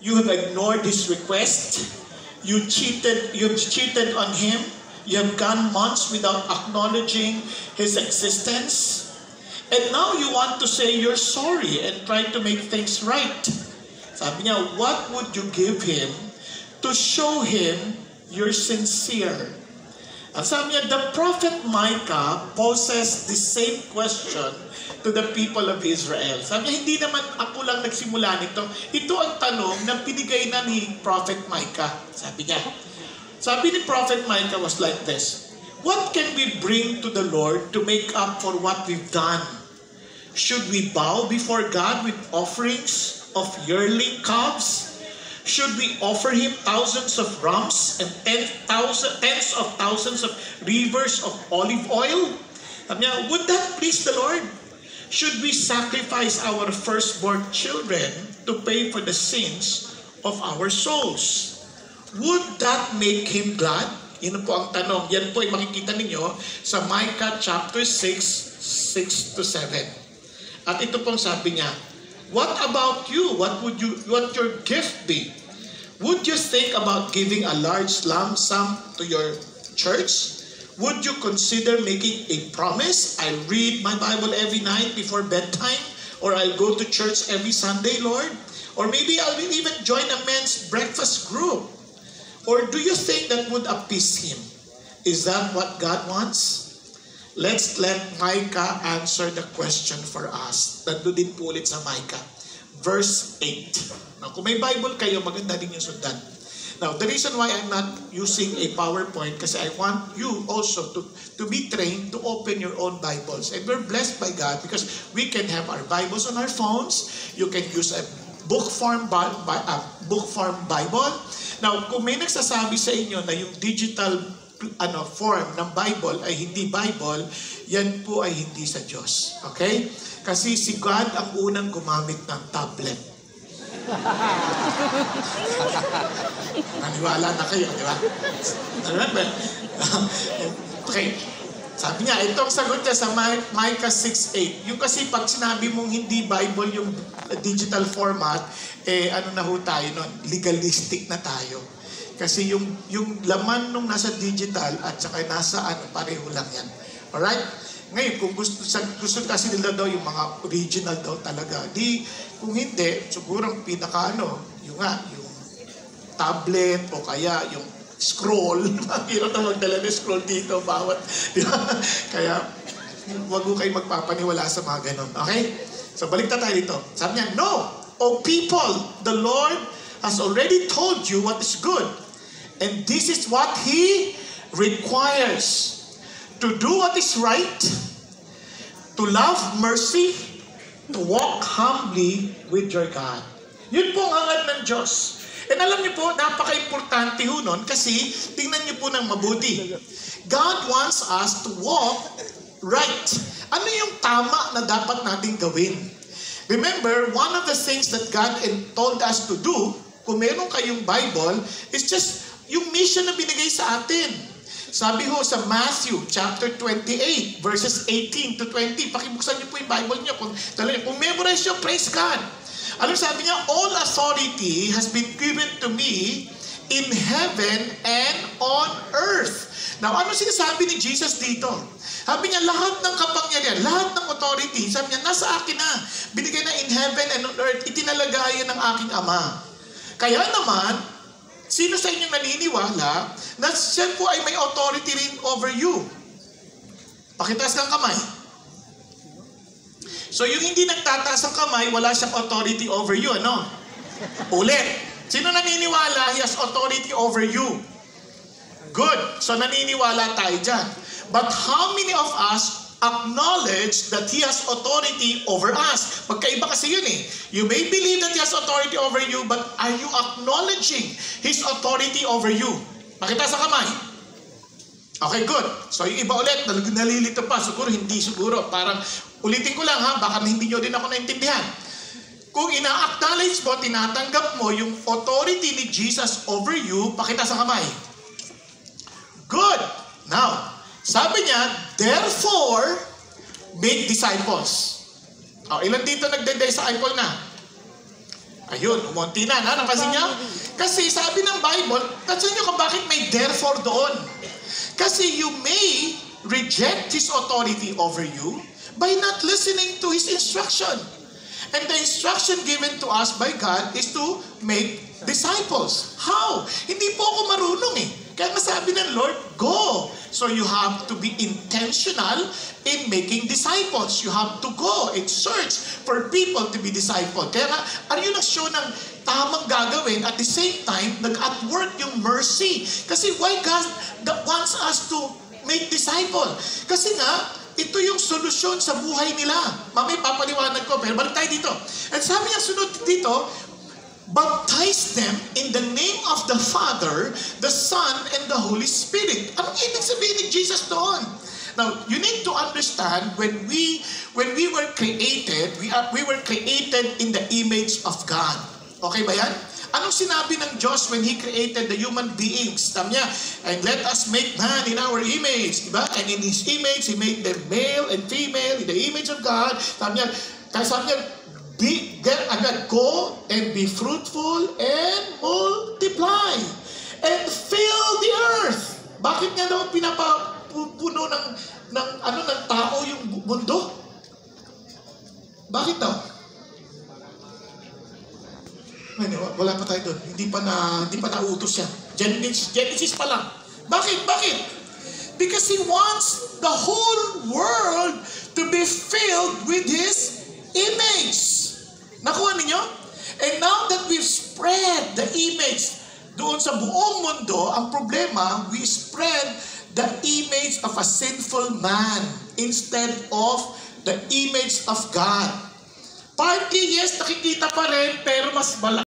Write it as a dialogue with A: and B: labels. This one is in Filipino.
A: You have ignored his request. You've cheated on him. You have gone months without acknowledging his existence. And now you want to say you're sorry and try to make things right. Sabi niya, what would you give him to show him you're sincere? At sabi niya, the prophet Micah poses the same question to the people of Israel. Sabi niya, hindi naman ako lang nagsimula nito. Ito ang tanong na binigay na ni Prophet Micah. Sabi niya, sabi ni Prophet Micah was like this, what can we bring to the Lord to make up for what we've done? Should we bow before God with offerings of yearling calves? Should we offer him thousands of rams and tens of thousands of rivers of olive oil? Sabi niya, would that please the Lord? Should we sacrifice our firstborn children to pay for the sins of our souls? Would that make him glad? Yun po ang tanong. Yan po ay makikita ninyo sa Micah chapter 6, 6 to 7. At ito pong sabi niya, what about you? What your gift be? Would you think about giving a large lump sum to your church? Would you consider making a promise? I'll read my Bible every night before bedtime, or I'll go to church every Sunday, Lord. Or maybe I'll even join a men's breakfast group. Or do you think that would appease him? Is that what God wants? Let's let Micah answer the question for us. Nandun din po ulit sa Micah. Verse 8. Now, kung may Bible kayo, maganda din yung sundan. Now, the reason why I'm not using a PowerPoint kasi I want you also to be trained to open your own Bibles. And we're blessed by God because we can have our Bibles on our phones. You can use a book form Bible. Now, kung may nagsasabi sa inyo na yung digital form ng Bible ay hindi Bible, yan po ay hindi sa Diyos. Okay? Kasi si God ang unang gumamit ng tablet. Naniwala na kayo, di ba? Okay. Sabi niya, itong sagot niya sa Micah 6:8. Yung kasi pag sinabi mong hindi Bible yung digital format, ano na ho tayo nun? Legalistic na tayo. Kasi yung laman nung nasa digital at saka nasa pareho lang yan. Alright? Ngayon, kung gusto kasi nila daw yung mga original daw talaga. Kung hindi, siguro ang yung tablet o kaya yung scroll. Hirap na magdala ng scroll dito, bawat. Kaya, wag mo kayo magpapaniwala sa mga ganon. Okay? So, balik na tayo dito. Sabi niya, no! O people, the Lord has already told you what is good. And this is what He requires. To do what is right, to love mercy, to walk humbly with your God. Yun po ang hangad ng Diyos. And alam niyo po, napaka-importante ho nun kasi tingnan niyo po ng mabuti. God wants us to walk right. Ano yung tama na dapat nating gawin? Remember, one of the things that God told us to do, kung meron kayong Bible, is just yung mission na binigay sa atin. Sabi ho sa Matthew chapter 28, verses 18 to 20, pakibuksan niyo po yung Bible niyo. Kung memorize niyo, praise God. Alam sabi niya, all authority has been given to me in heaven and on earth. Now, ano sinasabi ni Jesus dito? Sabi niya, lahat ng kapangyarihan, lahat ng authority, sabi niya, nasa akin na. Binigay na in heaven and on earth, itinalagayan ng aking Ama. Kaya naman, sino sa inyong naniniwala na siya po ay may authority rin over you? Pakitaas ng kamay. So yung hindi nagtataas ang kamay, wala siyang authority over you, ano? Ulit. Sino naniniwala he has authority over you? Good. So naniniwala tayo dyan. But how many of us acknowledge that He has authority over us? Magkaiba kasi yun eh. You may believe that He has authority over you, but are you acknowledging His authority over you? Pakita sa kamay. Okay, good. So yung iba ulit, nalilito pa. Siguro. Parang ulitin ko lang ha, baka hindi nyo din ako naintindihan. Kung ina-acknowledge mo, tinatanggap mo yung authority ni Jesus over you, pakita sa kamay. Good. Now, sabi niya, therefore, make disciples. Ilan dito nagde-disciple na? Ayun, umunti na. Napansin niyo? Kasi sabi ng Bible, pansin niyo kung bakit may therefore doon. Kasi you may reject His authority over you by not listening to His instruction. And the instruction given to us by God is to make disciples. How? Hindi po ako marunong eh. Kaya masabi ng Lord, go. So you have to be intentional in making disciples. You have to go and search for people to be discipled. Kaya are you nag-show ng tamang gagawin at the same time, nag-at work yung mercy. Kasi why God wants us to make disciple? Kasi nga, ito yung solusyon sa buhay nila. Mamay papaliwanag ko, pero balik tayo dito. At sabi niya sunod dito, baptize them in the name of the Father, the Son, and the Holy Spirit. Anong ibig sabihin ni Jesus doon? Now, you need to understand when we were created, we were created in the image of God. Okay ba yan? Anong sinabi ng Diyos when He created the human beings? Sabi niya, and let us make man in our image. Diba? And in His image, He made them male and female in the image of God. Sabi niya, go and be fruitful and multiply and fill the earth. Bakit nga daw pinapapuno ng tao yung mundo? Bakit daw? Wala pa tayo doon. Hindi pa nauutos yan. Genesis pa lang. Bakit? Because He wants the whole world to be filled with His image. Nakuha ninyo? And now that we've spread the image doon sa buong mundo, ang problema, we spread the image of a sinful man instead of the image of God. Partly, yes, nakikita pa rin, pero mas malaki.